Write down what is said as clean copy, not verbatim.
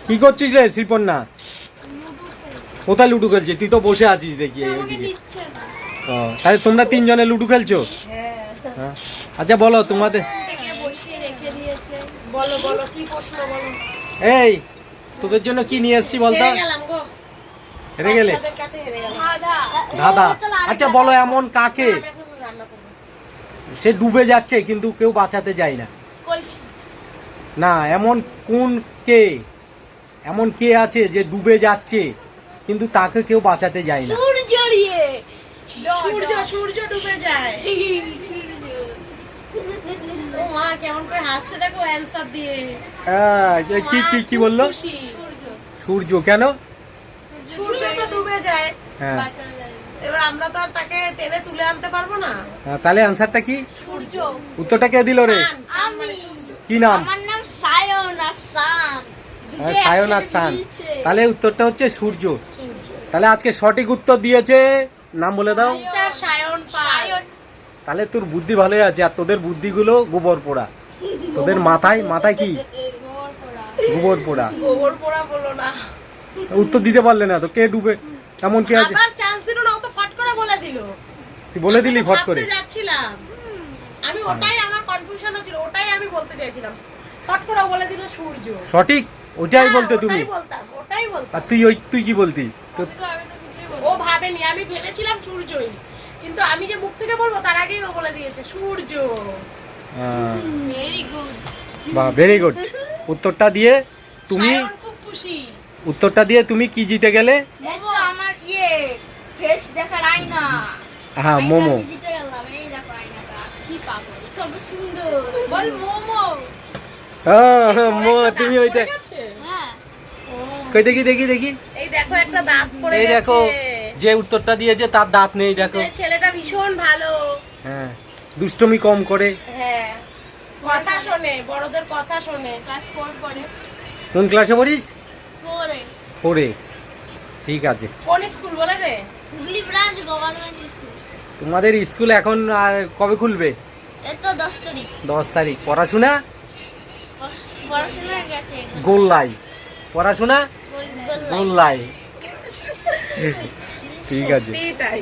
কি করছিস রে শ্রীপর্ণা? কোথায় লুডু খেলছিস? তুই তো বসে আছিস দেখি ওইদিকে। ও তাহলে তোমরা তিনজনে লুডু খেলছো? হ্যাঁ। আচ্ছা বলো তোমাদের। বলো বলো কি প্রশ্ন বলো। এই তোদের জন্য কি নিয়ে এসেছি বলতো? হেরে গেলে? ধাঁধা। আচ্ছা বলো এমন কাকে সে ডুবে যাচ্ছে কিন্তু কেউ বাঁচাতে যায় না? না, এমন কোন কে, এমন কে আছে যে ডুবে যাচ্ছে কিন্তু তাকে কেউ বাঁচাতে যায় না? সূর্য সূর্য ডুবে যায়। ও মা কেমন করে হাসছে দেখো অ্যানসার দিয়ে। কি কি কি বললো? সূর্য কেন? সূর্য তো ডুবে যায়, হ্যাঁ এবার আমরা তো আর তাকে টেনে তুলে আনতে পারবো না। তাহলে অ্যানসারটা কি? সূর্য। উত্তরটা কে দিল রে? কি নাম? আমার নাম সায়ন আর সান। সায়ন আর সান। তাহলে উত্তরটা হচ্ছে সূর্য। তাহলে আজকে সঠিক উত্তর দিয়েছে, নাম বলে দাও। সায়ন পাল। তাহলে তোর বুদ্ধি ভালোই আছে, আর তোদের বুদ্ধিগুলো গোবর পোড়া। তোদের মাথায় মাথায় কি গোবর পোড়া। গোবর পোড়া বলো না। উত্তর দিতে পারলে না তো কে ডুবে এমন কে আছে? আবার চান্স দিল না, ও তো ফট করে বলে দিল। তুই বলে দিলি ফট করে? ভাবতে যাচ্ছিলাম আমি, ওটাই আমার কনফিউশন হচ্ছিল, ওটাই আমি বলতে চাইছিলাম। ফট করে বলে দিল সূর্য। সঠিক ওইটাই বলতে তুমি? ওটাই বলতাম। আর তুই কি বলতি? ও ভাবেনি, আমি ভেবেছিলাম সূর্যই, কিন্তু আমি যে মুখ থেকে বলবো তার আগেই ও বলে দিয়েছে সূর্য। Very good. বাহ ভেরি গুড। উত্তরটা দিয়ে তুমি সায়ন খুব খুশি। উত্তরটা দিয়ে তুমি কি জিতে গেলে? মোমো আমার ফেস দেখার আয়না। হ্যাঁ মোমো। জিতে গেলাম, এই দেখো আয়নাটা কি পাগল, কত সুন্দর। বল মোমো। তুমি ওইটা ঠিক আছে? হ্যাঁ কই দেখি দেখি দেখি। এই দেখো একটা দাঁত পড়ে এই গেছে। দেখো যে উত্তরটা দিয়েছে তার দাঁত নেই দেখো। এই ছেলেটা ভীষণ ভালো। হ্যাঁ দুষ্টমি কম করে। হ্যাঁ কথা শোনে, বড়দের কথা শোনে। ক্লাস 4 পড়ে। কোন ক্লাসে পড়িস? 4 এ। 4 এ। ঠিক আছে। কোন স্কুল বলে দে? Hooghly branch government school. তোমাদের স্কুল এখন আর কবে খুলবে? এই তো 10 তারিখ। 10 তারিখ। পড়াশোনা পড়াশোনা গেছে গোল্লাই। পড়াশোনা গোল্লাই। গোল্লাই। ঠিক আছে। সত্যিই তাই।